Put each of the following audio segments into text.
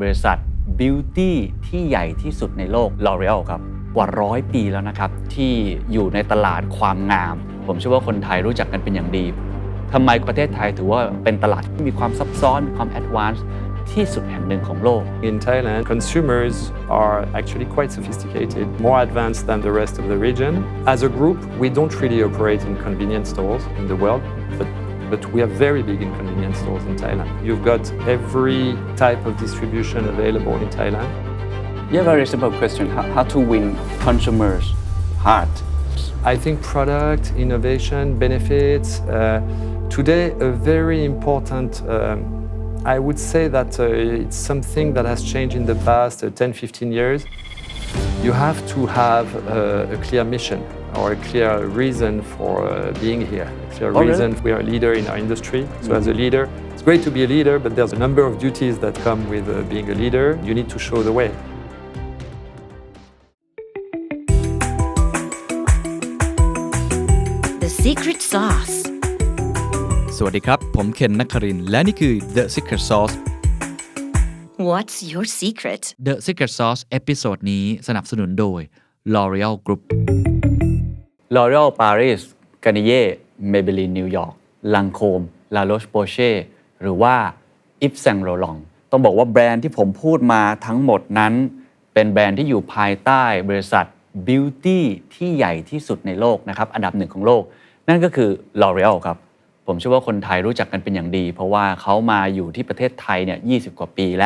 บริษัท Beauty ที่ใหญ่ที่สุดในโลก L'Oréal ครับกว่า100 ปีแล้วนะครับที่อยู่ในตลาดความงามผมเชื่อว่าคนไทยรู้จักกันเป็นอย่างดีทำไมประเทศไทยถือว่าเป็นตลาดที่มีความซับซ้อนมีความแอดวานซ์ที่สุดแห่งหนึ่งของโลก In Thailand, consumers are actually quite sophisticated, more advanced than the rest of the region. As a group, we don't really operate in convenience stores in the world, but we are very big in convenience stores in Thailand. You've got every type of distribution available in Thailand. Yeah, very simple question. How to win consumers' heart? I think product, innovation, benefits. Today, a very important I would say that it's something that has changed in the past 10-15 years. You have to have a clear mission or a clear reason for being here. A clear reason. Really? We are a leader in our industry. So as a leader, it's great to be a leader, but there's a number of duties that come with being a leader. You need to show the way. The Secret Sauceสวัสดีครับผมเคนนครินทร์และนี่คือ The Secret Sauce What's your secret? The Secret Sauce เอพิโซดนี้สนับสนุนโดย L'Oréal Group L'Oréal Paris Garnier Maybelline New York Lancôme La Roche-Posay หรือว่า Yves Saint Laurent ต้องบอกว่าแบรนด์ที่ผมพูดมาทั้งหมดนั้นเป็นแบรนด์ที่อยู่ภายใต้บริษัท Beauty ที่ใหญ่ที่สุดในโลกนะครับอันดับหนึ่งของโลกนั่นก็คือ L'Oréal ครับผมเชื่อว่าคนไทยรู้จักกันเป็นอย่างดีเพราะว่าเขามาอยู่ที่ประเทศไทยเนี่ย20 กว่าปีแ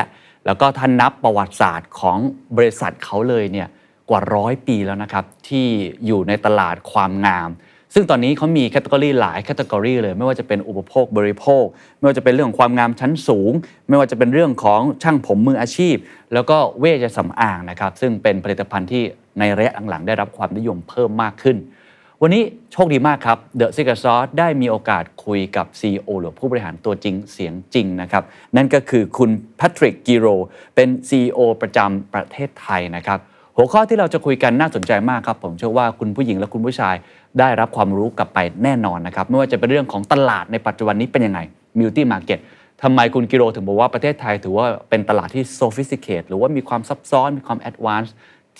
ล้วก็ท่านนับประวัติศาสตร์ของบริษัทเขาเลยเนี่ยกว่า100 ปีแล้วนะครับที่อยู่ในตลาดความงามซึ่งตอนนี้เขามีแคตตากรีหลายแคตตากรีเลยไม่ว่าจะเป็นอุปโภคบริโภคไม่ว่าจะเป็นเรื่องของความงามชั้นสูงไม่ว่าจะเป็นเรื่องของช่างผมมืออาชีพแล้วก็เวชสำอางนะครับซึ่งเป็นผลิตภัณฑ์ที่ในระยะหลังๆได้รับความนิยมเพิ่มมากขึ้นวันนี้โชคดีมากครับ The Secret Sauce ได้มีโอกาสคุยกับ CEO หรือผู้บริหารตัวจริงเสียงจริงนะครับนั่นก็คือคุณ Patrick Girod เป็น CEO ประจำประเทศไทยนะครับหัวข้อที่เราจะคุยกันน่าสนใจมากครับผมเชื่อว่าคุณผู้หญิงและคุณผู้ชายได้รับความรู้กลับไปแน่นอนนะครับไม่ว่าจะเป็นเรื่องของตลาดในปัจจุบันนี้เป็นยังไง Beauty Market ทำไมคุณกิโรถึงบอกว่าประเทศไทยถือว่าเป็นตลาดที่ sophisticated หรือว่ามีความซับซ้อนมีความ advanced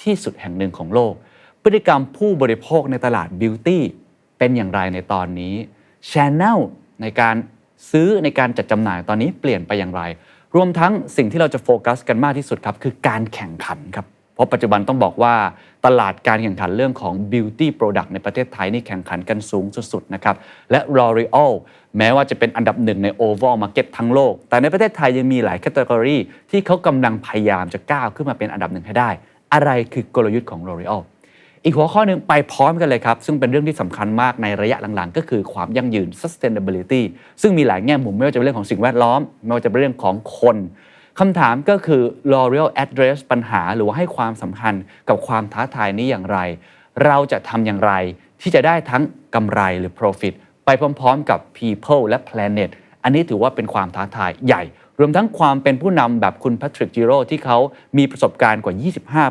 ที่สุดแห่งหนึ่งของโลกพฤติกรรมผู้บริโภคในตลาดบิวตี้เป็นอย่างไรในตอนนี้ Channel ในการซื้อในการจัดจำหน่ายตอนนี้เปลี่ยนไปอย่างไรรวมทั้งสิ่งที่เราจะโฟกัสกันมากที่สุดครับคือการแข่งขันครับเพราะปัจจุบันต้องบอกว่าตลาดการแข่งขันเรื่องของ Beauty Product ในประเทศไทยนี่แข่งขันกันสูงสุดๆนะครับและ L'Oréal แม้ว่าจะเป็นอันดับหนึ่งใน Overall Market ทั้งโลกแต่ในประเทศไทยยังมีหลายแคตตากรีที่เขากำลังพยายามจะก้าวขึ้นมาเป็นอันดับหนึ่งให้ได้อะไรคือกลยุทธ์ของ L'Oréalอีกหัวข้อหนึ่งไปพร้อมกันเลยครับซึ่งเป็นเรื่องที่สำคัญมากในระยะหลังๆก็คือความยั่งยืน sustainability ซึ่งมีหลายแง่มุมไม่ว่าจะเป็นเรื่องของสิ่งแวดล้อมไม่ว่าจะเป็นเรื่องของคนคำถามก็คือ L'Oréal address ปัญหาหรือว่าให้ความสำคัญกับความท้าทายนี้อย่างไรเราจะทำอย่างไรที่จะได้ทั้งกำไรหรือ profit ไปพร้อมๆกับ people และ planet อันนี้ถือว่าเป็นความท้าทายใหญ่รวมทั้งความเป็นผู้นำแบบคุณ Patrick Girod ที่เขามีประสบการณ์กว่า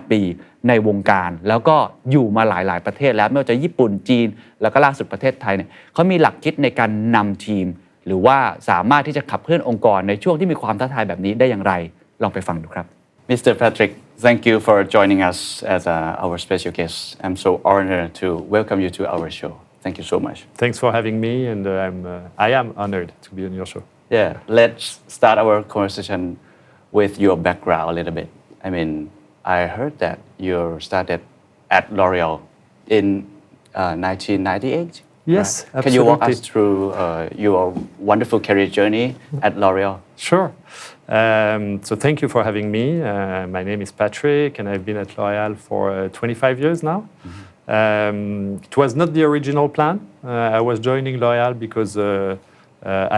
25 ปีในวงการแล้วก็อยู่มาหลายๆประเทศแล้วไม่ว่าจะญี่ปุ่นจีนแล้วก็ล่าสุดประเทศไทยเนี่ยเขามีหลักคิดในการนำทีมหรือว่าสามารถที่จะขับเคลื่อนองค์กรในช่วงที่มีความท้าทายแบบนี้ได้อย่างไรลองไปฟังดูครับ Mr. Patrick thank you for joining us as our special guest I'm so honored to welcome you to our show thank you so much Thanks for having me and I am honored to be on your show Yeah, let's start our conversation with your background a little bit. I mean, I heard that you started at L'Oréal in 1998. Yes, right? absolutely. Can you walk us through your wonderful career journey at L'Oréal? Sure. So thank you for having me. My name is Patrick, and I've been at L'Oréal for 25 years now. It was not the original plan. I was joining L'Oréal because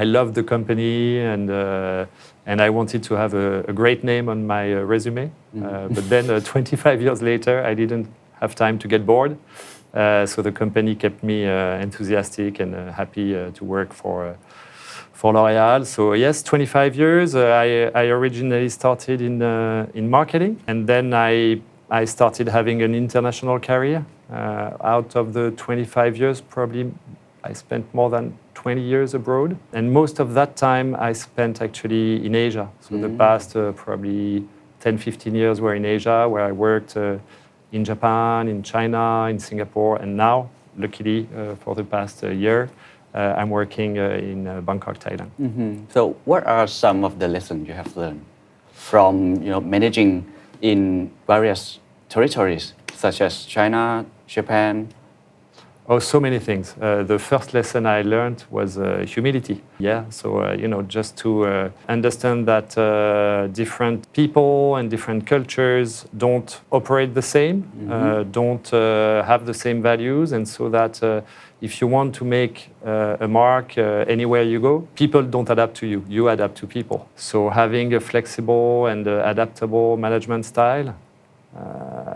I loved the company and I wanted to have a great name on my resume. But then 25 years later, I didn't have time to get bored. So the company kept me enthusiastic and happy to work for L'Oréal. So yes, 25 years. I originally started in marketing, and then I started having an international career. Out of the 25 years, probably I spent more than 20 years abroad, and most of that time I spent actually in Asia. So the past probably 10, 15 years were in Asia, where I worked in Japan, in China, in Singapore, and now, luckily, for the past year, I'm working in Bangkok, Thailand. So what are some of the lessons you have learned from managing in various territories such as China, Japan? Oh, so many things. The first lesson I learned was humility. Yeah, so just to understand that different people and different cultures don't operate the same, don't have the same values, and so that if you want to make a mark anywhere you go, people don't adapt to you, you adapt to people. So having a flexible and adaptable management style,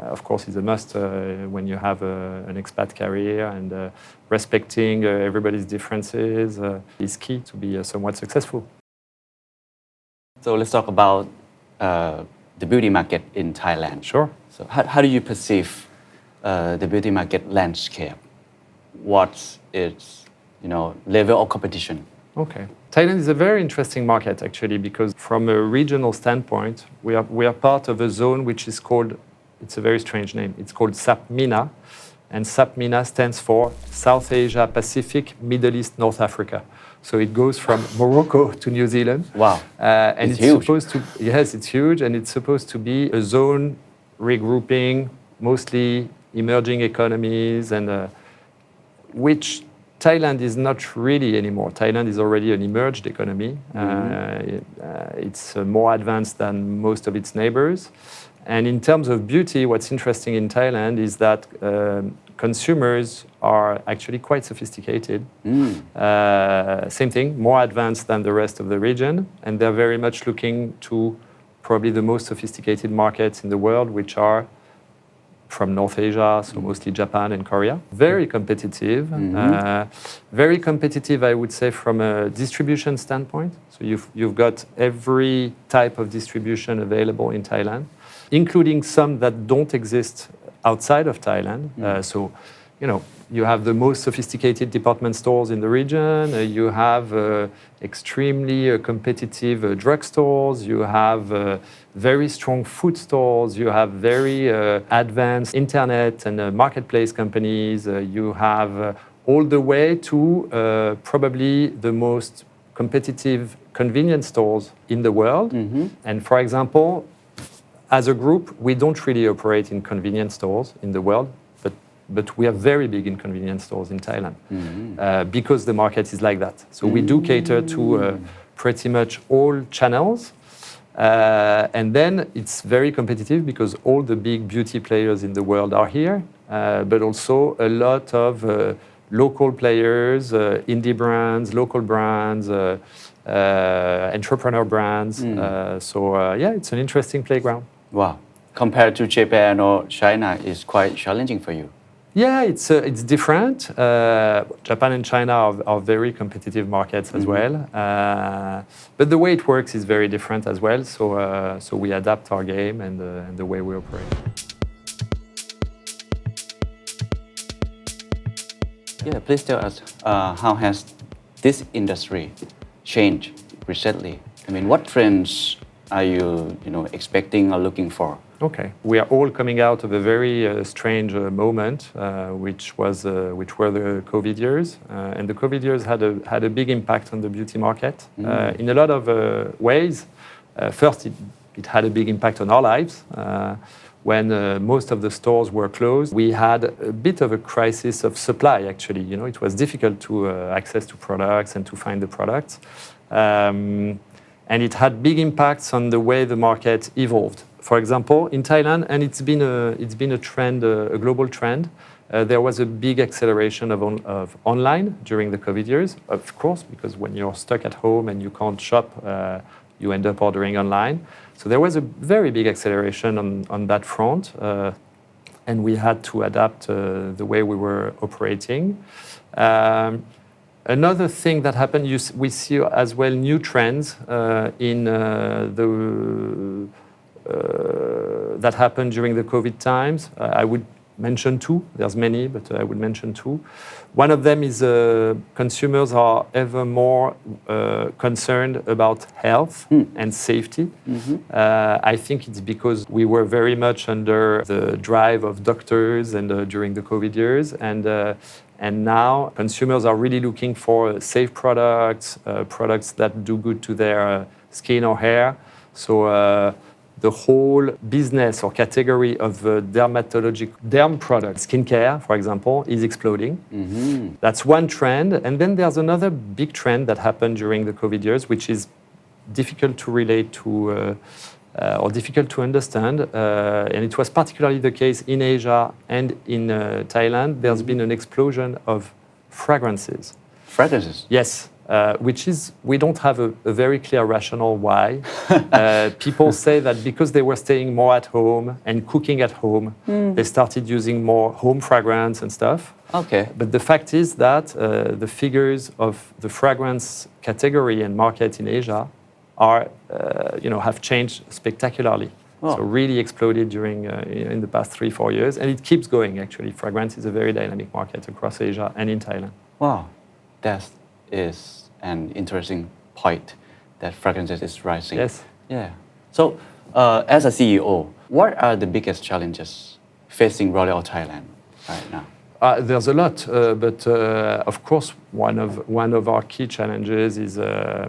of course, is a must when you have an expat career, and respecting everybody's differences is key to be somewhat successful. So let's talk about the beauty market in Thailand. Sure. So how do you perceive the beauty market landscape? What's its level of competition? Okay. Thailand is a very interesting market, actually, because from a regional standpoint, we are part of a zone which is called, it's a very strange name, it's called SAPMENA, and SAPMENA stands for South Asia, Pacific, Middle East, North Africa. So it goes from Morocco to New Zealand. Wow. And it's huge. Supposed to, yes, it's huge, and it's supposed to be a zone regrouping mostly emerging economies, and which Thailand is not really anymore. Thailand is already an emerged economy. It's more advanced than most of its neighbors. And in terms of beauty, what's interesting in Thailand is that consumers are actually quite sophisticated. Same thing, more advanced than the rest of the region. And they're very much looking to probably the most sophisticated markets in the world, which are from North Asia, so mostly Japan and Korea. Very competitive. Very competitive, I would say, from a distribution standpoint. So you've got every type of distribution available in Thailand, including some that don't exist outside of Thailand. So, you have the most sophisticated department stores in the region. You have extremely competitive drugstores. You have very strong food stores. You have very advanced internet and marketplace companies. You have all the way to probably the most competitive convenience stores in the world. And for example, as a group, we don't really operate in convenience stores in the world, but we are very big in convenience stores in Thailand because the market is like that. So we do cater to pretty much all channels. And then it's very competitive because all the big beauty players in the world are here, but also a lot of local players, indie brands, local brands, entrepreneur brands. It's an interesting playground. Wow. Compared to Japan or China, it's quite challenging for you. Yeah, it's different. Japan and China are very competitive markets as well. But the way it works is very different as well. So we adapt our game and the way we operate. Yeah, please tell us how has this industry changed recently? I mean, what trends are you expecting or looking for? Okay, we are all coming out of a very strange moment, which were the COVID years, and the COVID years had a big impact on the beauty market in a lot of ways. First, it had a big impact on our lives. When most of the stores were closed, we had a bit of a crisis of supply. Actually, it was difficult to access to products and to find the products, and it had big impacts on the way the market evolved. For example, in Thailand, and it's been a trend, a global trend. There was a big acceleration of online during the COVID years, of course, because when you're stuck at home and you can't shop, you end up ordering online. So there was a very big acceleration on that front, and we had to adapt the way we were operating. Another thing that happened, we see as well new trends that happened during the COVID times. I would mention two. There's many, but I would mention two. One of them is consumers are ever more concerned about health and safety. I think it's because we were very much under the drive of doctors and during the COVID years, and now consumers are really looking for safe products, products that do good to their skin or hair. So the whole business or category of derm products, skincare, for example, is exploding. That's one trend. And then there's another big trend that happened during the COVID years, which is difficult to relate to or difficult to understand. And it was particularly the case in Asia and in Thailand. There's been an explosion of fragrances. Fragrances? Yes. Which is, we don't have a very clear rationale why. People say that because they were staying more at home and cooking at home, they started using more home fragrance and stuff. Okay. But the fact is that the figures of the fragrance category and market in Asia are, have changed spectacularly. Oh. So really exploded during in the past 3-4 years, and it keeps going. Actually, fragrance is a very dynamic market across Asia and in Thailand. Wow, that is an interesting point that fragrances is rising. Yes. Yeah. So, as a CEO, what are the biggest challenges facing L'Oréal Thailand right now? There's a lot, but of course, one of our key challenges is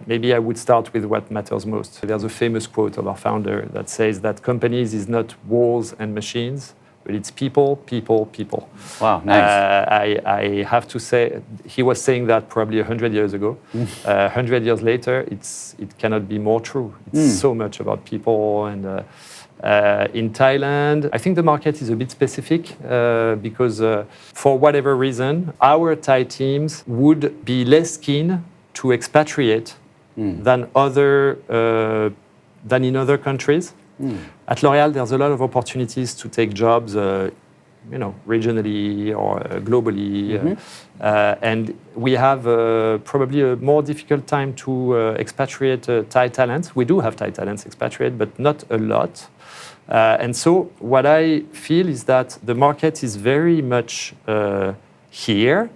maybe I would start with what matters most. There's a famous quote of our founder that says that companies is not walls and machines, but it's people, people, people. Wow, nice. I have to say, he was saying that probably 100 years ago. 100 years later, it cannot be more true. It's so much about people. And in Thailand, I think the market is a bit specific because for whatever reason, our Thai teams would be less keen to expatriate than in other countries. At L'Oréal, there's a lot of opportunities to take jobs, regionally or globally, and we have probably a more difficult time to expatriate Thai talents. We do have Thai talents expatriate, but not a lot. And so what I feel is that the market is very much here,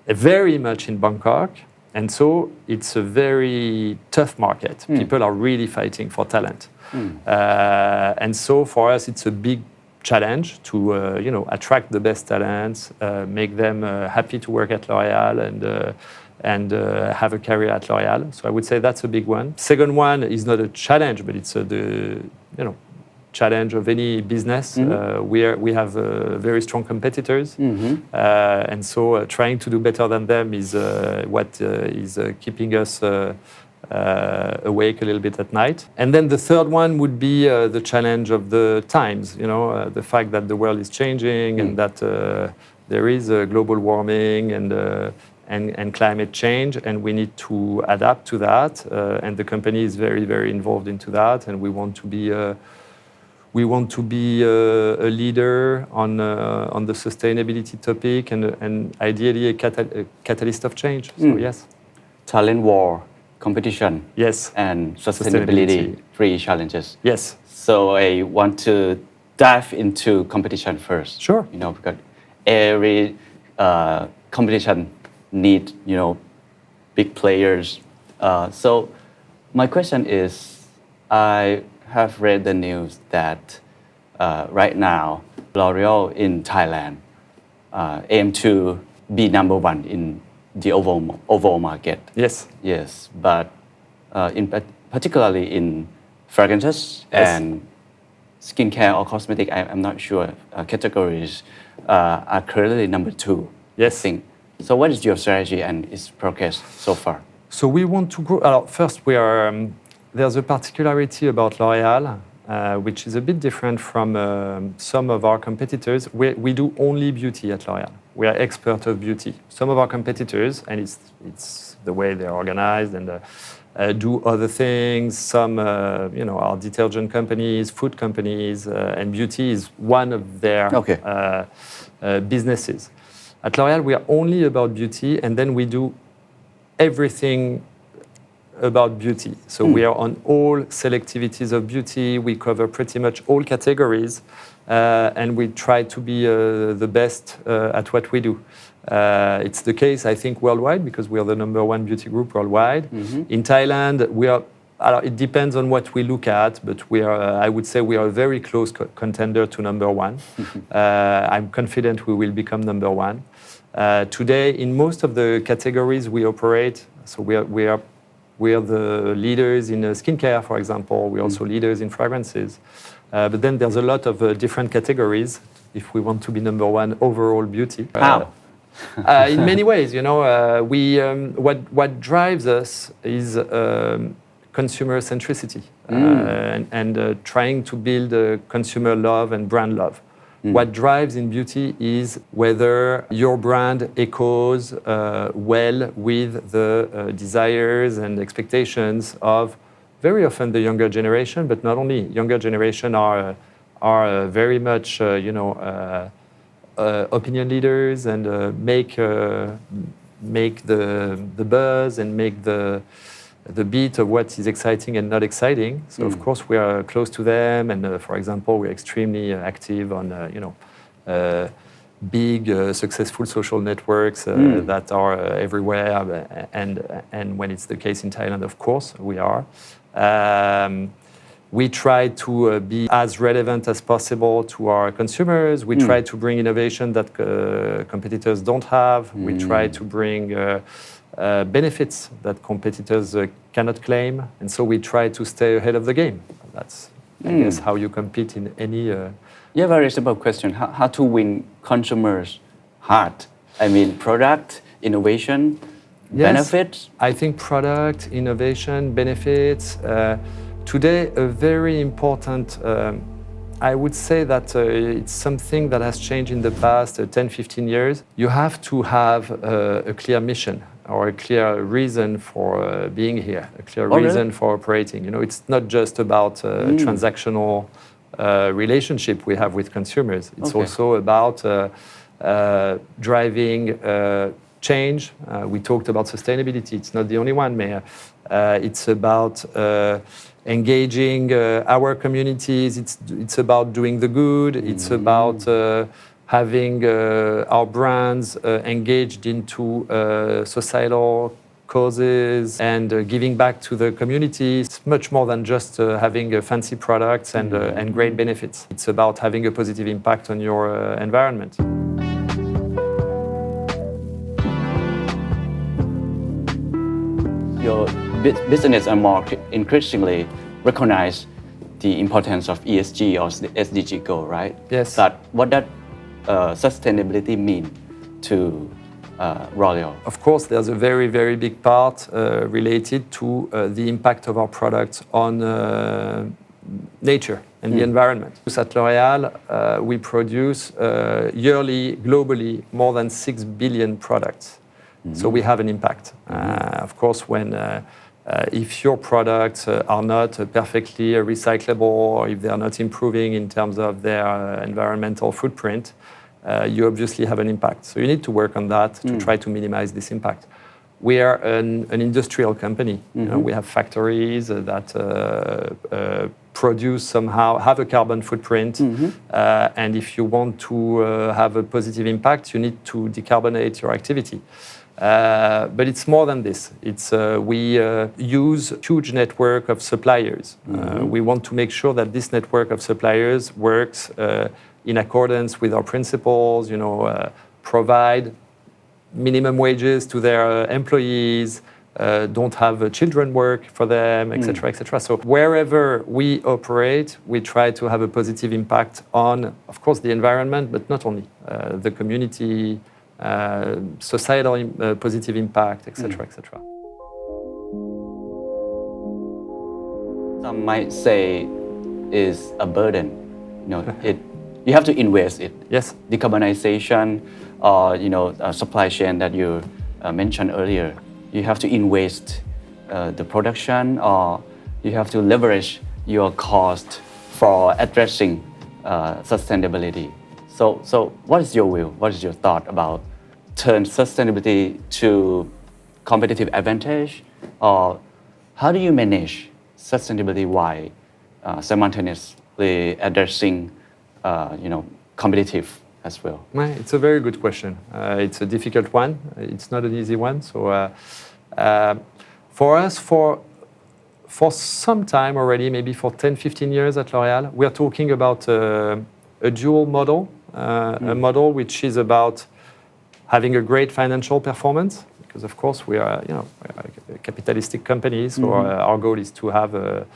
very much in Bangkok. And so it's a very tough market. People are really fighting for talent. And so for us, it's a big challenge to attract the best talents, make them happy to work at L'Oréal and have a career at L'Oréal. So I would say that's a big one. Second one is not a challenge, but it's the challenge of any business. We have very strong competitors, and so trying to do better than them is what is keeping us awake a little bit at night. And then the third one would be the challenge of the times. The fact that the world is changing and that there is global warming and climate change, and we need to adapt to that. And the company is very, very involved into that, and we want to be a leader on the sustainability topic and ideally a catalyst of change. So yes. Talent war, competition, yes, and sustainability, 3 challenges. Yes. So I want to dive into competition first. Sure. Because every competition need big players. So my question is, I have read the news that right now L'Oréal in Thailand aim to be number 1 in the overall market. Yes. Yes, but particularly in fragrances and skincare or cosmetic, I'm not sure categories are currently number 2. Yes. I think. So what is your strategy and its progress so far? So we want to grow. First, we are. There's a particularity about L'Oréal, which is a bit different from some of our competitors. We do only beauty at L'Oréal. We are expert of beauty. Some of our competitors, and it's the way they're organized and do other things. Some, are detergent companies, food companies, and beauty is one of their businesses. At L'Oréal, we are only about beauty, and then we do everything about beauty. So we are on all selectivities of beauty. We cover pretty much all categories, and we try to be the best at what we do. It's the case, I think, worldwide because we are the number one beauty group worldwide. In Thailand, we are. It depends on what we look at, but we are. I would say we are a very close contender to number one. I'm confident we will become number one. Today, in most of the categories we operate, so we are the leaders in skincare, for example. We're also leaders in fragrances. But then there's a lot of different categories if we want to be number one overall beauty. How? In many ways, what drives us is consumer centricity and trying to build consumer love and brand love. What drives in beauty is whether your brand echoes well with the desires and expectations of very often the younger generation, but not only. Younger generation are very much, opinion leaders and make the buzz and make the beat of what is exciting and not exciting. So of course we are close to them, and for example, we're extremely active on big successful social networks that are everywhere, and when it's the case in Thailand, of course we are. We try to be as relevant as possible to our consumers. We try to bring innovation that competitors don't have. We try to bring benefits that competitors cannot claim. And so we try to stay ahead of the game. That's, I guess, how you compete in any... Yeah, very simple question. How to win consumers' heart? I mean, product, innovation, benefits? I think product, innovation, benefits. Today, a very important, I would say that it's something that has changed in the past 10, 15 years. You have to have a clear mission or a clear reason for being here, a clear reason for operating. It's not just about transactional relationship we have with consumers. It's also about driving change. We talked about sustainability. It's not the only one, Mayor. It's about engaging our communities. It's about doing the good. It's about having our brands engaged into societal causes and giving back to the community. It's much more than just having fancy products and great benefits. It's about having a positive impact on your environment. Your business and market increasingly recognize the importance of ESG or the SDG goal, right? Yes. But what does sustainability mean to L'Oréal? Of course, there's a very, very big part related to the impact of our products on nature and the environment. At L'Oréal, we produce yearly, globally, more than 6 billion products. So we have an impact. Of course, if your products are not perfectly recyclable, or if they are not improving in terms of their environmental footprint, you obviously have an impact. So you need to work on that to try to minimize this impact. We are an industrial company. We have factories that produce somehow, have a carbon footprint. And if you want to have a positive impact, you need to decarbonate your activity. But it's more than this. We use a huge network of suppliers. We want to make sure that this network of suppliers works in accordance with our principles, provide minimum wages to their employees, don't have children work for them, etc., etc. So wherever we operate, we try to have a positive impact on, of course, the environment, but not only the community, societal positive impact, etc., etc. Some might say is a burden. You have to invest it. Yes. Decarbonization, or supply chain that you mentioned earlier. You have to invest the production, or you have to leverage your cost for addressing sustainability. So what is your view? What is your thought about turn sustainability to competitive advantage, or How do you manage sustainability while simultaneously addressing, competitive as well? It's a very good question. It's a difficult one. It's not an easy one. So for us, for some time already, maybe for 10, 15 years at L'Oréal, we are talking about a dual model, a model which is about having a great financial performance, because of course we are a capitalistic company, so our goal is to have a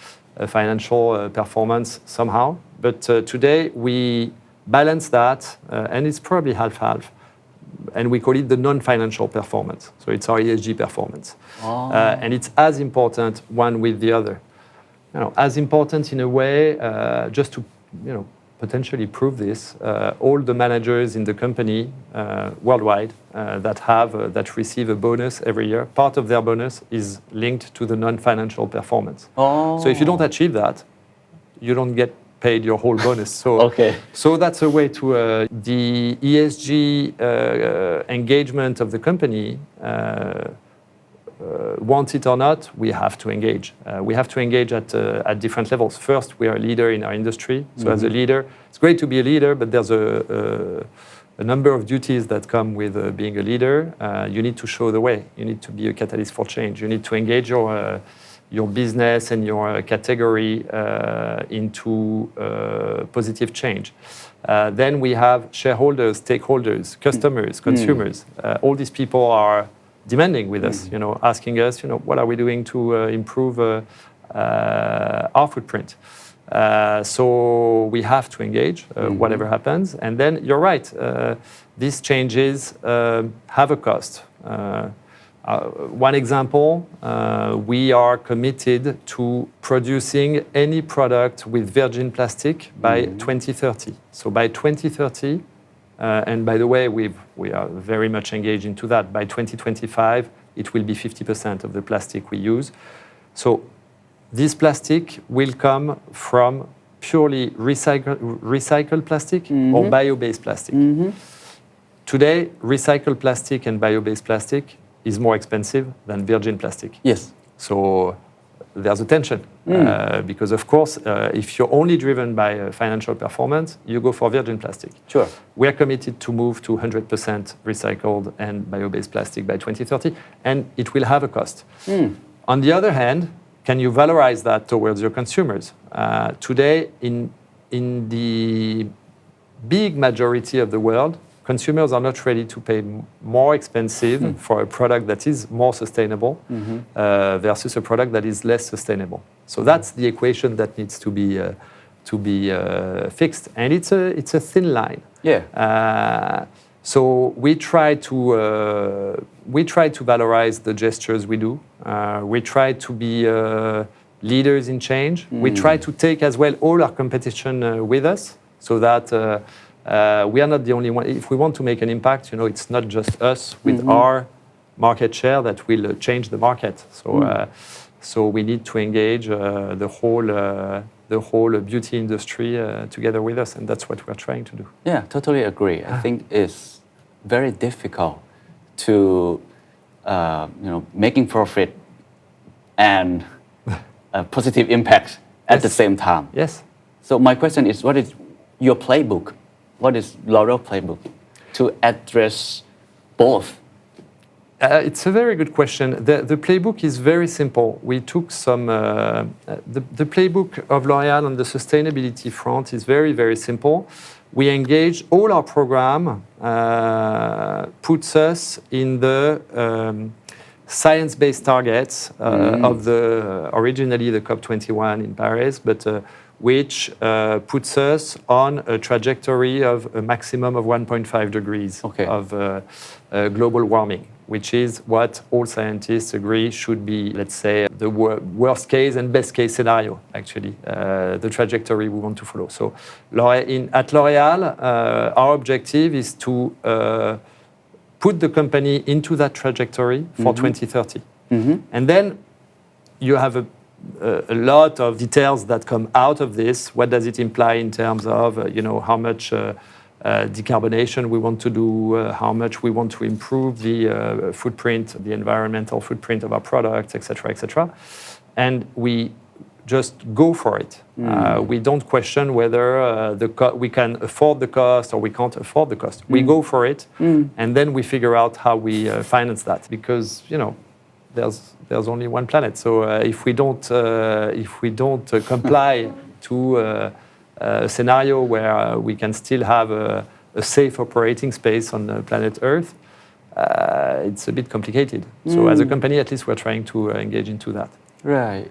financial performance somehow. But today we balance that, and it's probably half-half, and we call it the non-financial performance. So it's our ESG performance, and it's as important one with the other. As important in a way, just to potentially prove this, all the managers in the company worldwide that receive a bonus every year, part of their bonus is linked to the non-financial performance. So if you don't achieve that, you don't get paid your whole bonus. So that's a way to the ESG engagement of the company. Want it or not, we have to engage. We have to engage at different levels. First, we are a leader in our industry. So as a leader, it's great to be a leader, but there's a number of duties that come with being a leader. You need to show the way. You need to be a catalyst for change. You need to engage your business and your category into positive change. Then we have shareholders, stakeholders, customers, consumers. All these people are demanding with us, asking us, what are we doing to improve our footprint? So we have to engage, whatever happens. And then you're right, these changes have a cost. One example, we are committed to producing any product with virgin plastic by 2030. So by 2030, and by the way, we are very much engaged into that. By 2025, it will be 50% of the plastic we use. So this plastic will come from purely recycled plastic or bio-based plastic. Today, recycled plastic and bio-based plastic is more expensive than virgin plastic. Yes. So there's a tension because, of course, if you're only driven by financial performance, you go for virgin plastic. Sure. We are committed to move to 100% recycled and bio-based plastic by 2030, and it will have a cost. On the other hand, can you valorize that towards your consumers? Today, in the big majority of the world, consumers are not ready to pay more expensive for a product that is more sustainable versus a product that is less sustainable. So that's the equation that needs to be fixed, and it's a thin line. Yeah. So we try to valorize the gestures we do. We try to be leaders in change. We try to take as well all our competition with us, so that. We are not the only one. If we want to make an impact, it's not just us with our market share that will change the market. So we need to engage the whole beauty industry together with us, and that's what we're trying to do. Yeah, totally agree. I think it's very difficult to, making profit and a positive impact at the same time. Yes. So my question is, what is your playbook? What is L'Oréal playbook to address both? It's a very good question. The playbook is very simple. We took some. The playbook of L'Oréal on the sustainability front is very, very simple. We engage all our program, puts us in the science-based targets of originally the COP21 in Paris, but which puts us on a trajectory of a maximum of 1.5 degrees of global warming, which is what all scientists agree should be, let's say, the worst case and best case scenario, actually, the trajectory we want to follow. So at L'Oréal, our objective is to put the company into that trajectory for 2030. And then you have a lot of details that come out of this. What does it imply in terms of, how much decarbonation we want to do, how much we want to improve the footprint, the environmental footprint of our products, et cetera, et cetera. and we just go for it. We don't question whether we can afford the cost or we can't afford the cost. We go for it, and then we figure out how we finance that, because there's only one planet. So if we don't comply to a scenario where we can still have a safe operating space on the planet Earth, it's a bit complicated. So as a company, at least we're trying to engage into that. Right.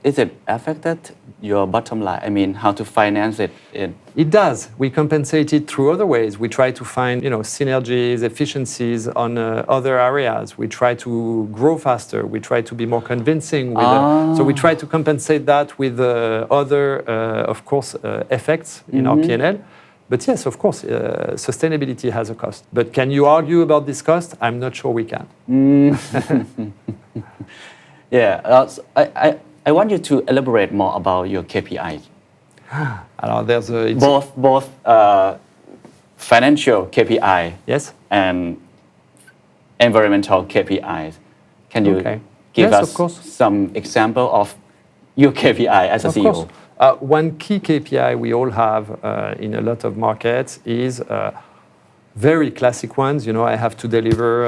Is it affected your bottom line? I mean, how to finance it? It does. We compensate it through other ways. We try to find, synergies, efficiencies on other areas. We try to grow faster. We try to be more convincing. So we try to compensate that with other, of course, effects in our P&L. But yes, of course, sustainability has a cost. But can you argue about this cost? I'm not sure we can. Yeah. I want you to elaborate more about your KPIs. Alors, there's both financial KPI yes and environmental KPIs. Can you give yes, us of course. some example of your KPI as a Of CEO? course. One key KPI we all have in a lot of markets is very classic ones. I have to deliver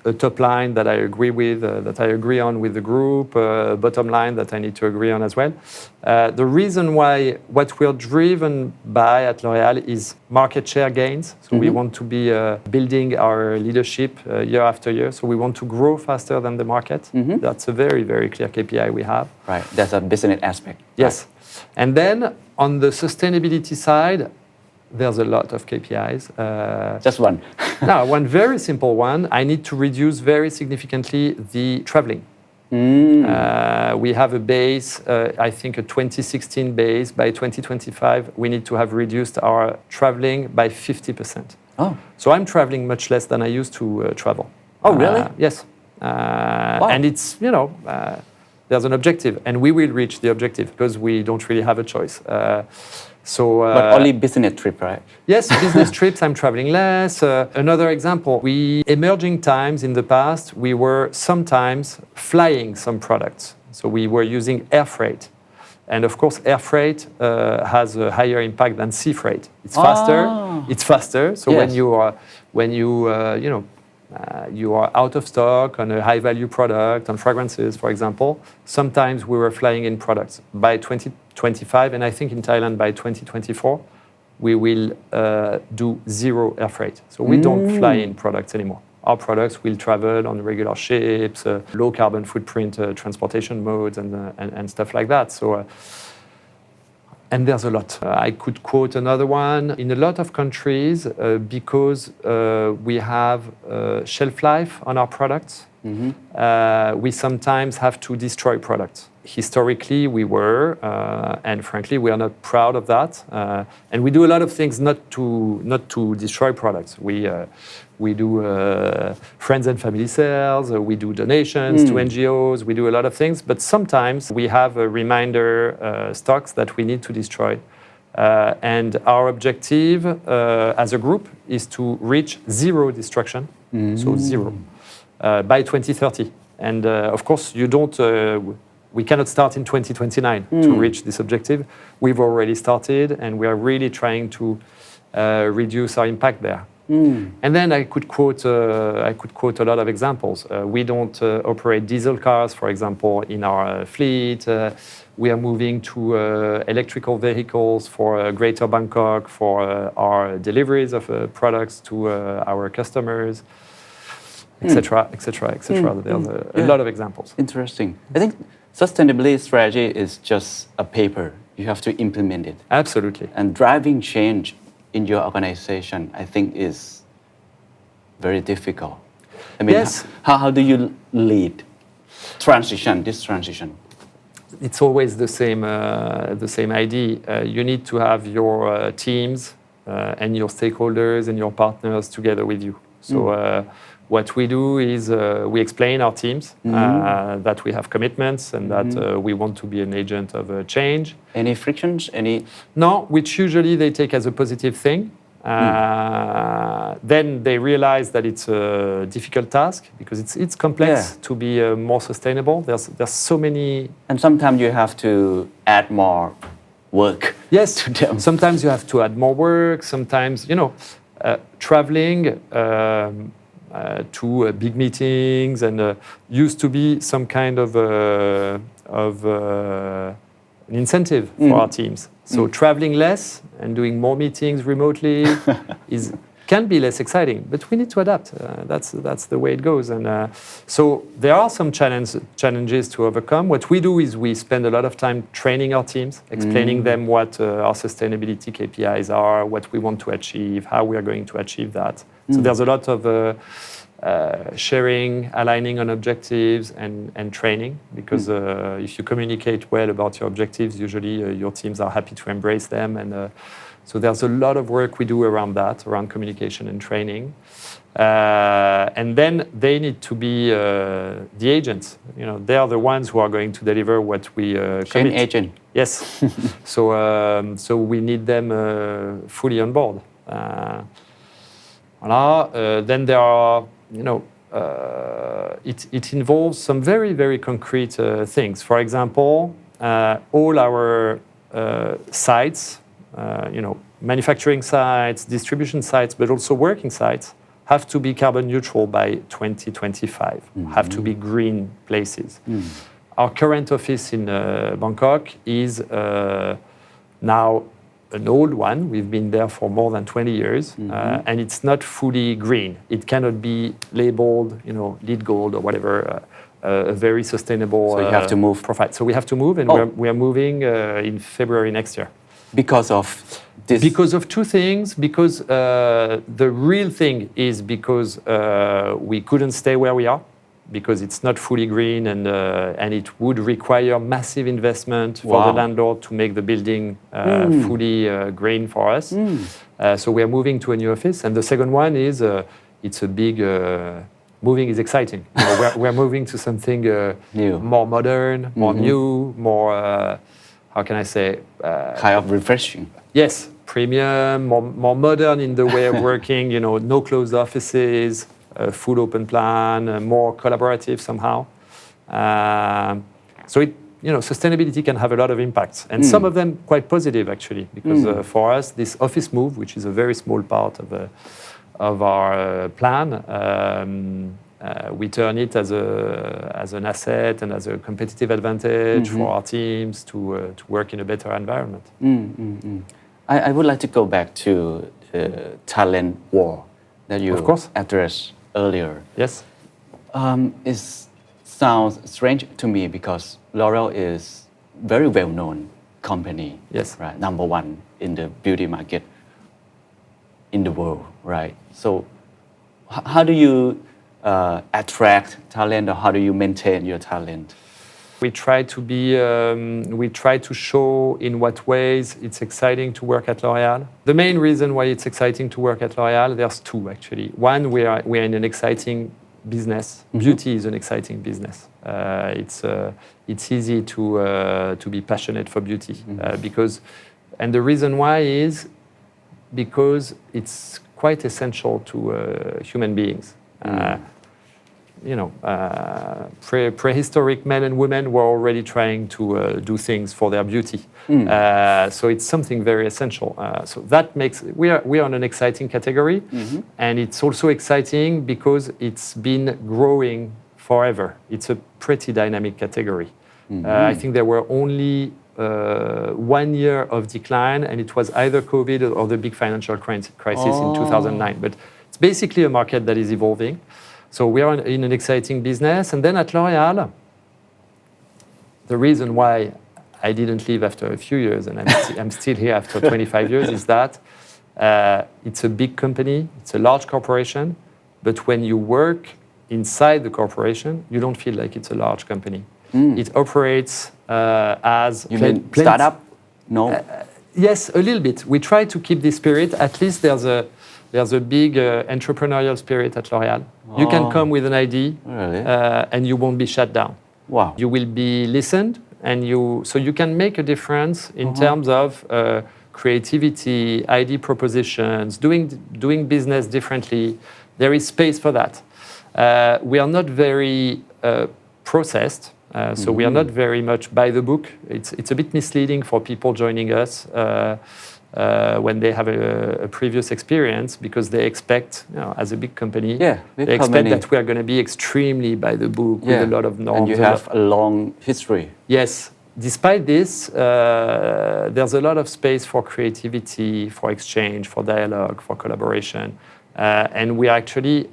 a top line that I agree with, that I agree on with the group, bottom line that I need to agree on as well. The reason why what we're driven by at L'Oréal is market share gains. So we want to be building our leadership year after year. So we want to grow faster than the market. That's a very, very clear KPI we have. Right. That's a business aspect. Yes. Right. And then on the sustainability side, there's a lot of KPIs. Just one. No, one very simple one. I need to reduce very significantly the traveling. We have a base, I think a 2016 base. By 2025, we need to have reduced our traveling by 50%. Oh. So I'm traveling much less than I used to travel. Oh, really? Yes. Wow. And it's, there's an objective, and we will reach the objective because we don't really have a choice. But only business trip, right? Yes, business trips, I'm traveling less. Another example, emerging times in the past, we were sometimes flying some products. So we were using air freight. And of course, air freight has a higher impact than sea freight. It's faster. It's faster. So yes. You are out of stock on a high-value product, on fragrances, for example. Sometimes we were flying in products. By 2025, and I think in Thailand by 2024, we will do zero air freight. So we don't fly in products anymore. Our products will travel on regular ships, low carbon footprint transportation modes, and stuff like that. So. And there's a lot. I could quote another one. In a lot of countries, because we have shelf life on our products, we sometimes have to destroy products. Historically, we were, and frankly, we are not proud of that. And we do a lot of things not to destroy products. We do friends and family sales, we do donations to NGOs, we do a lot of things, but sometimes we have a reminder stocks that we need to destroy. And our objective as a group is to reach zero destruction, so zero, by 2030. And of course, we cannot start in 2029 to reach this objective. We've already started, and we are really trying to reduce our impact there. And then I could quote a lot of examples. We don't operate diesel cars, for example, in our fleet. We are moving to electrical vehicles for Greater Bangkok for our deliveries of products to our customers, etc., etc., etc. There's a lot of examples. Interesting. I think sustainability strategy is just a paper. You have to implement it. Absolutely. And driving change in your organization, I think, is very difficult. I mean, yes. How do you lead this transition? It's always the same idea. You need to have your teams and your stakeholders and your partners together with you. So what we do is we explain our teams that we have commitments and that we want to be an agent of change. Any frictions? No, which usually they take as a positive thing. Then they realize that it's a difficult task because it's complex to be more sustainable. There's so many. And sometimes you have to add more work. Yes, to them. sometimes you have to add more work. Sometimes, traveling to big meetings and used to be some kind of an incentive for our teams. So traveling less and doing more meetings remotely can be less exciting, but we need to adapt. That's the way it goes. And so there are some challenges to overcome. What we do is we spend a lot of time training our teams, explaining them what our sustainability KPIs are, what we want to achieve, how we are going to achieve that. So there's a lot of sharing, aligning on objectives and training, because if you communicate well about your objectives, usually your teams are happy to embrace them. And so there's a lot of work we do around that, around communication and training. And then they need to be the agents. They are the ones who are going to deliver what we Change commit. agent. Yes. So we need them fully on board. Then there are, it involves some very, very concrete things. For example, all our sites, manufacturing sites, distribution sites, but also working sites, have to be carbon neutral by 2025, have to be green places. Our current office in Bangkok is now an old one. We've been there for more than 20 years, and it's not fully green. It cannot be labeled, LEED Gold or whatever, a very sustainable So you have to move. profile. So we have to move, and we are moving in February next year. Because of this? Because of two things. Because the real thing is because we couldn't stay where we are, because it's not fully green, and it would require massive investment for the landlord to make the building fully green for us. So we are moving to a new office. And the second one is it's a big... moving is exciting. We're moving to something new, more modern, more new, more... how can I say? Kind of refreshing. Yes, premium, more modern in the way of working, no closed offices, full open plan, more collaborative somehow. So sustainability can have a lot of impacts, and some of them quite positive actually, because for us, this office move, which is a very small part of our plan, we turn it as an asset and as a competitive advantage for our teams to work in a better environment. I would like to go back to the talent war that you addressed earlier. Yes. It sounds strange to me because L'Oréal is very well-known company. Yes. Right, number one in the beauty market in the world, right? So how do you attract talent, or how do you maintain your talent? We try to show in what ways it's exciting to work at L'Oréal. The main reason why it's exciting to work at L'Oréal, there's two actually. One, we are in an exciting business. Beauty is an exciting business. It's easy to be passionate for beauty and the reason why is because it's quite essential to human beings. Prehistoric men and women were already trying to do things for their beauty. So it's something very essential. So that makes we are in an exciting category, and it's also exciting because it's been growing forever. It's a pretty dynamic category. I think there were only 1 year of decline, and it was either COVID or the big financial crisis in 2009. But it's basically a market that is evolving. So we are in an exciting business. And then at L'Oréal, the reason why I didn't leave after a few years, and I'm still here after 25 years, is that it's a big company, it's a large corporation, but when you work inside the corporation, you don't feel like it's a large company. It operates as... You mean startup? No? Yes, a little bit. We try to keep this spirit. At least there's a big entrepreneurial spirit at L'Oréal. You can come with an idea, and you won't be shut down. Wow. You will be listened, and so you can make a difference in terms of creativity, ID propositions, doing business differently. There is space for that. We are not very processed, so we are not very much by the book. It's a bit misleading for people joining us when they have a previous experience because they expect, as a big company, they expect that we are going to be extremely by the book with a lot of norms. And you have a long history. Yes. Despite this, there's a lot of space for creativity, for exchange, for dialogue, for collaboration. And we are actually,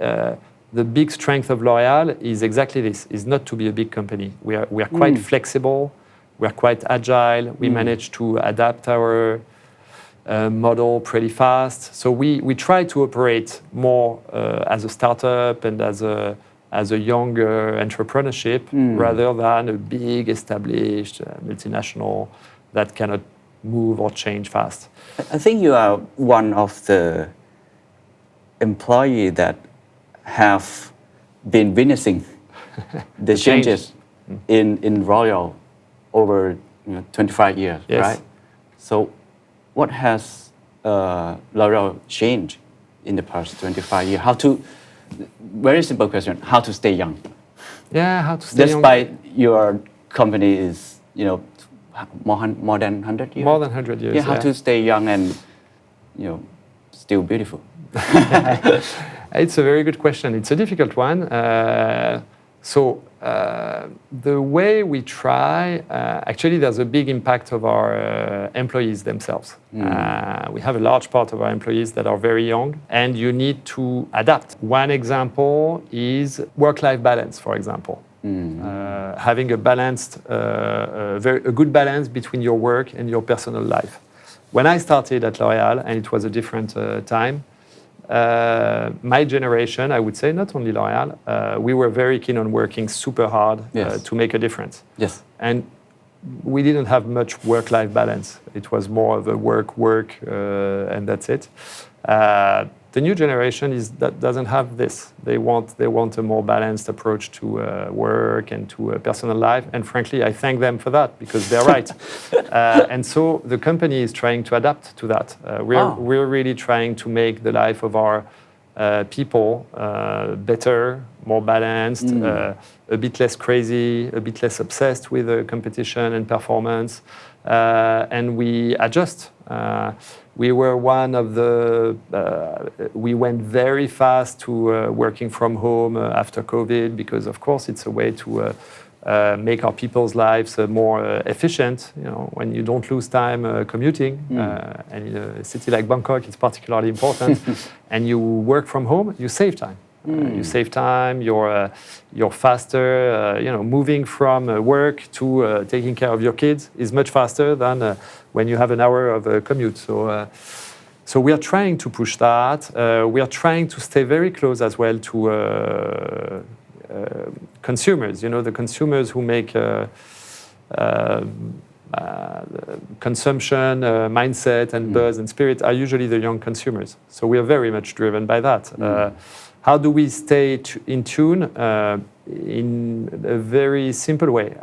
the big strength of L'Oréal is exactly this, is not to be a big company. We are quite flexible, we are quite agile, we manage to adapt our model pretty fast. So we try to operate more as a startup and as a younger entrepreneurship rather than a big established multinational that cannot move or change fast. I think you are one of the employees that have been witnessing the changes in L'Oréal over 25 years, right? So what has L'Oréal changed in the past 25 years? Very simple question, how to stay young? Yeah, how to stay young. Despite your company is, more than 100 years? More than 100 years, how to stay young and, still beautiful? It's a very good question. It's a difficult one. The way we try, actually there's a big impact of our employees themselves. We have a large part of our employees that are very young and you need to adapt. One example is work-life balance, for example. Having a good balance between your work and your personal life. When I started at L'Oréal, and it was a different time, my generation, I would say, not only L'Oréal, we were very keen on working super hard to make a difference. Yes. And we didn't have much work-life balance. It was more of a work, and that's it. The new generation doesn't have this. They want a more balanced approach to work and to personal life. And frankly, I thank them for that because they're right. And so the company is trying to adapt to that. We're really trying to make the life of our people better, more balanced, a bit less crazy, a bit less obsessed with competition and performance. And we adjust. We were one of we went very fast to working from home after COVID because, of course, it's a way to make our people's lives more efficient. When you don't lose time commuting, and in a city like Bangkok, it's particularly important, and you work from home, you save time. You save time, you're faster. Moving from work to taking care of your kids is much faster than when you have an hour of a commute. So we are trying to push that. We are trying to stay very close as well to consumers. The consumers who make consumption, mindset, and buzz and spirit are usually the young consumers. So we are very much driven by that. How do we stay in tune? In a very simple way.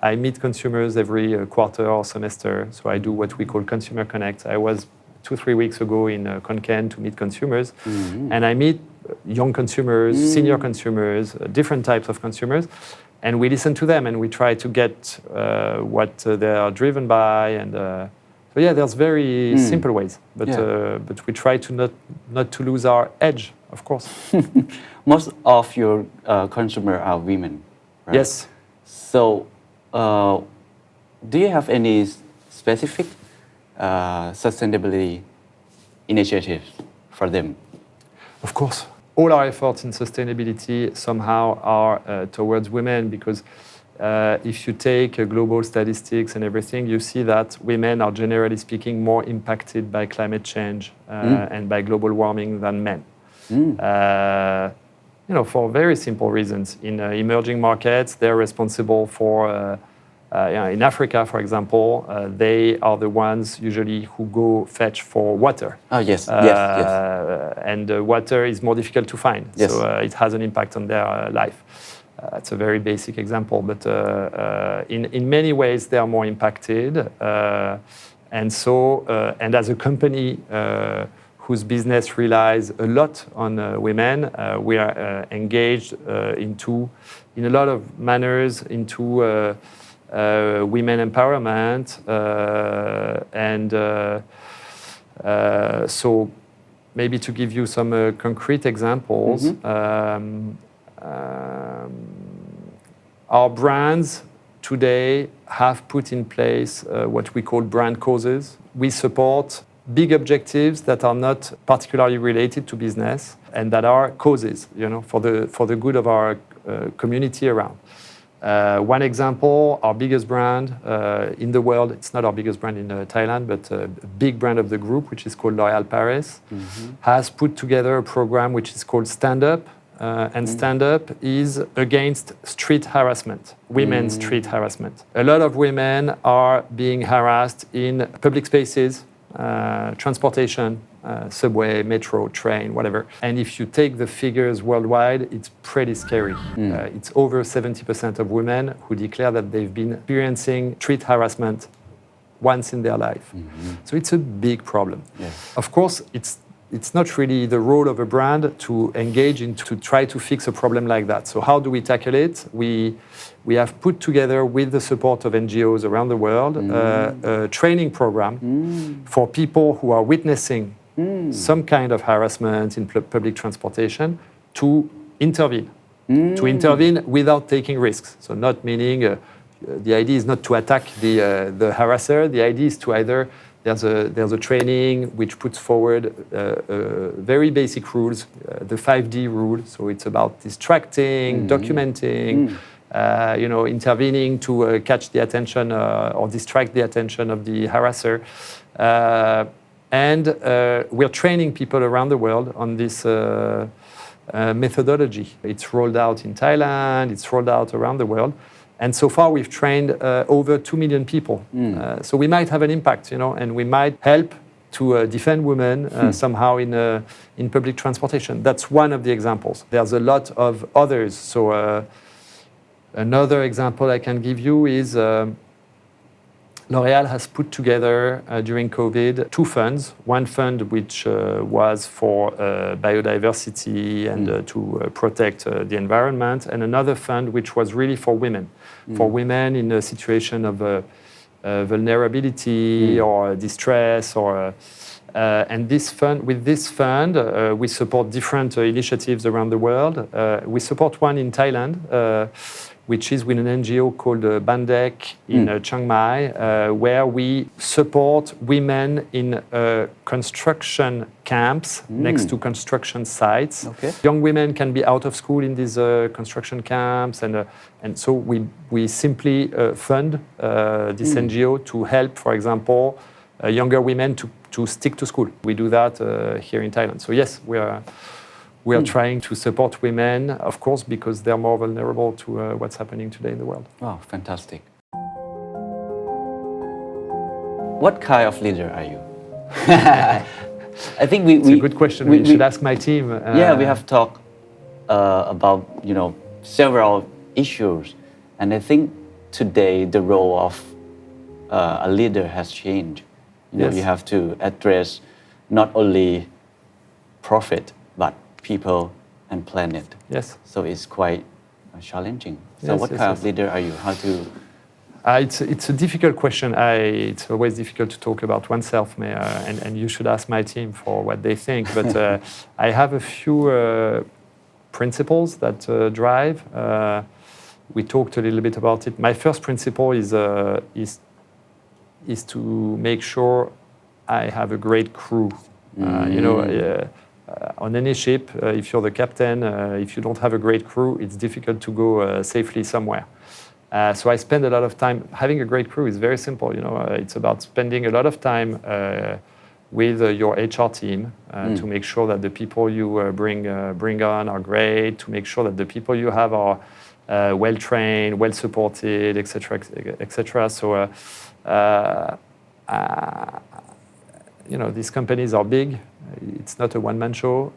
I meet consumers every quarter or semester, so I do what we call Consumer Connect. I was 2-3 weeks ago in Konkan to meet consumers, and I meet young consumers, senior consumers, different types of consumers, and we listen to them and we try to get what they are driven by. And so there's very simple ways, but we try to not to lose our edge, of course. Most of your consumers are women, right? Yes. So, do you have any specific sustainability initiatives for them? Of course. All our efforts in sustainability somehow are towards women because if you take global statistics and everything, you see that women are generally speaking more impacted by climate change and by global warming than men. For very simple reasons. In emerging markets, they're responsible for, in Africa, for example, they are the ones usually who go fetch for water. Oh, yes, And water is more difficult to find, so it has an impact on their life. It's a very basic example, but in many ways they are more impacted. And so, and as a company whose business relies a lot on women, we are engaged in a lot of manners into women empowerment, and so maybe to give you some concrete examples, our brands today have put in place what we call brand causes. We support big objectives that are not particularly related to business and that are causes, for the good of our community around. One example, our biggest brand in the world, it's not our biggest brand in Thailand, but a big brand of the group, which is called L'Oréal Paris, has put together a program which is called Stand Up. And Stand Up is against street harassment, women's street harassment. A lot of women are being harassed in public spaces, transportation, subway, metro, train, whatever. And if you take the figures worldwide, it's pretty scary. It's over 70% of women who declare that they've been experiencing street harassment once in their life. So it's a big problem. Yes. Of course, it's not really the role of a brand to engage in to try to fix a problem like that. So how do we tackle it? We have put together, with the support of NGOs around the world, a training program for people who are witnessing some kind of harassment in public transportation to intervene. To intervene without taking risks. So not meaning the idea is not to attack the harasser. The idea is to either there's a training which puts forward very basic rules, the 5D rule. So it's about distracting, documenting, intervening to catch the attention or distract the attention of the harasser. And we're training people around the world on this methodology. It's rolled out in Thailand, it's rolled out around the world. And so far, we've trained over 2 million people. So we might have an impact, and we might help to defend women somehow in public transportation. That's one of the examples. There's a lot of others. So another example I can give you is L'Oréal has put together during COVID 2 funds. One fund which was for biodiversity and to protect the environment, and another fund which was really for women in a situation of vulnerability or distress, and with this fund, we support different initiatives around the world. We support one in Thailand, which is with an NGO called Bandek in Chiang Mai, where we support women in construction camps next to construction sites. Okay. Young women can be out of school in these construction camps, and so we simply fund this NGO to help, for example, younger women to stick to school. We do that here in Thailand. So yes, we are trying to support women, of course, because they're more vulnerable to what's happening today in the world. Wow, fantastic. What kind of leader are you? I think it's a good question. We should ask my team. We have talked about several issues, and I think today the role of a leader has changed. You have to address not only profit but people and planet. Yes. So it's quite challenging. So what kind of leader are you? How to? It's a difficult question. It's always difficult to talk about oneself, and you should ask my team for what they think. But I have a few principles that drive. We talked a little bit about it. My first principle is to make sure I have a great crew. On any ship, if you're the captain, if you don't have a great crew, it's difficult to go safely somewhere. So I spend a lot of time. Having a great crew is very simple. It's about spending a lot of time with your HR team to make sure that the people you bring on are great, to make sure that the people you have are well trained, well supported, etc., etc. So these companies are big. it's not a one-man show.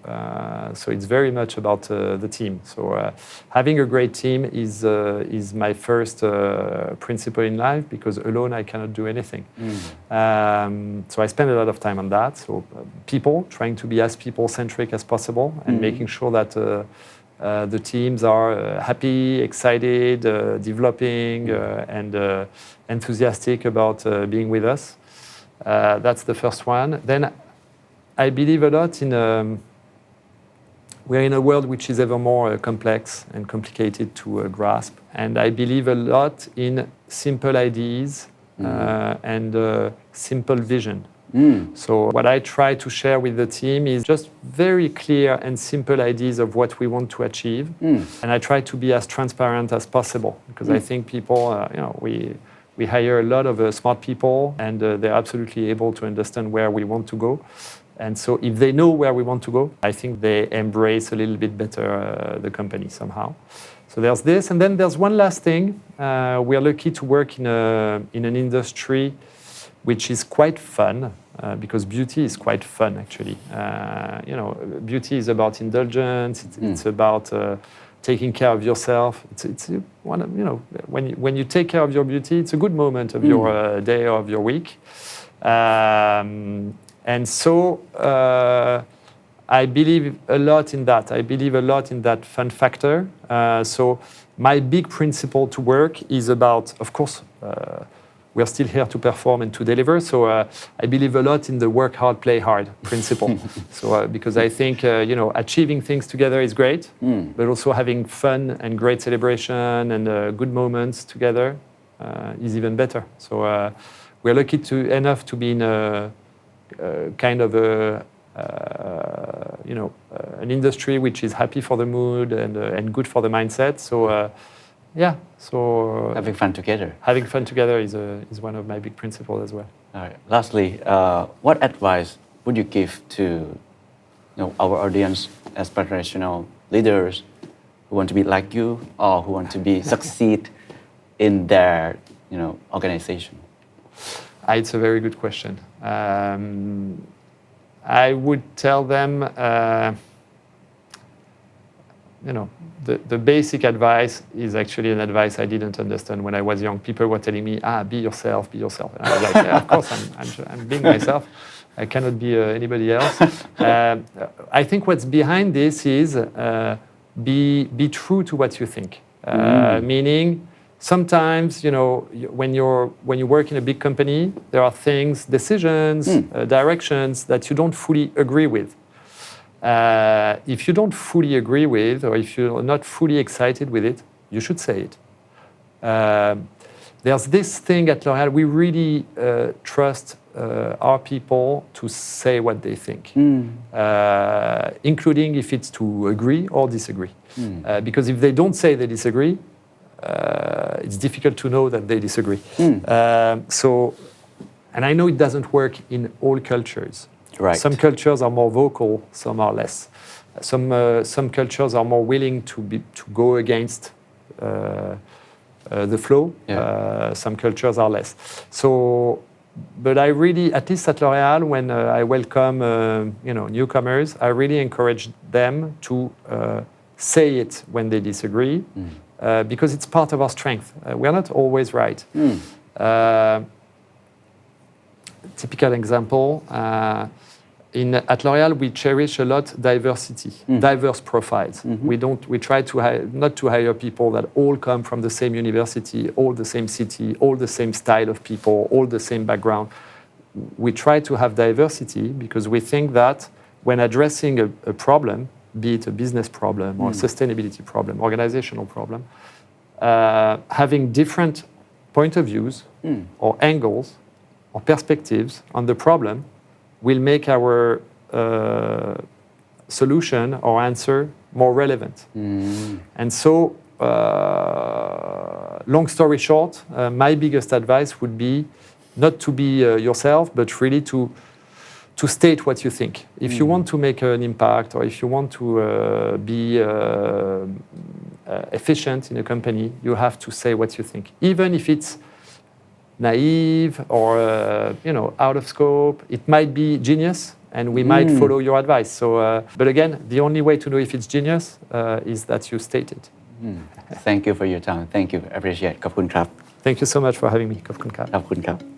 So it's very much about the team. So having a great team is my first principle in life, because alone I cannot do anything. So I spend a lot of time on that. So people, trying to be as people-centric as possible, and making sure that the teams are happy, excited, developing, and enthusiastic about being with us. That's the first one. Then I believe a lot in we're in a world which is ever more complex and complicated to grasp, and I believe a lot in simple ideas and simple vision. So what I try to share with the team is just very clear and simple ideas of what we want to achieve, and I try to be as transparent as possible, because I think people, we hire a lot of smart people, and they're absolutely able to understand where we want to go. And so if they know where we want to go, I think they embrace a little bit better the company somehow. So there's this. And then there's one last thing. We are lucky to work in an industry which is quite fun, because beauty is quite fun, actually. Beauty is about indulgence. It's about taking care of yourself. It's one of, when you take care of your beauty, it's a good moment of your day or of your week. And so I believe a lot in that. I believe a lot in that fun factor. So my big principle to work is about, of course, we are still here to perform and to deliver. So I believe a lot in the work hard, play hard principle. So because I think achieving things together is great, but also having fun and great celebration and good moments together is even better. So we're lucky enough to be in a kind of an industry which is happy for the mood and good for the mindset. So so having fun together. Having fun together is one of my big principles as well. All right. Lastly, what advice would you give to our audience, aspirational leaders who want to be like you, or who want to be succeed in their organization? It's a very good question. I would tell them, the basic advice is actually an advice I didn't understand when I was young. People were telling me, be yourself, be yourself. And I was like, yeah, of course, I'm being myself. I cannot be anybody else. I think what's behind this is be true to what you think. Meaning, sometimes, when you work in a big company, there are things, decisions, directions that you don't fully agree with. If you don't fully agree with, or if you're not fully excited with it, you should say it. There's this thing at L'Oréal, we really trust our people to say what they think, including if it's to agree or disagree. Because if they don't say they disagree, it's difficult to know that they disagree. And I know it doesn't work in all cultures. Right. Some cultures are more vocal, some are less. Some cultures are more willing to go against the flow. Yeah. Some cultures are less. So, but I really, at least at L'Oréal, when I welcome newcomers, I really encourage them to say it when they disagree, because it's part of our strength. We are not always right. Typical example. At L'Oréal, we cherish a lot diversity, diverse profiles. We try to not to hire people that all come from the same university, all the same city, all the same style of people, all the same background. We try to have diversity because we think that when addressing a problem, be it a business problem or a sustainability problem, organizational problem, having different point of views or angles or perspectives on the problem will make our solution or answer more relevant. And so, long story short, my biggest advice would be not to be yourself, but really to state what you think. If you want to make an impact, or if you want to be efficient in a company, you have to say what you think, even if it's naive or out of scope. It might be genius, and we might follow your advice. So, but again, the only way to know if it's genius is that you state it. Thank you for your time. Thank you. Appreciate ขอบคุณครับ Thank you so much for having me. ขอบคุณครับ ขอบคุณครับ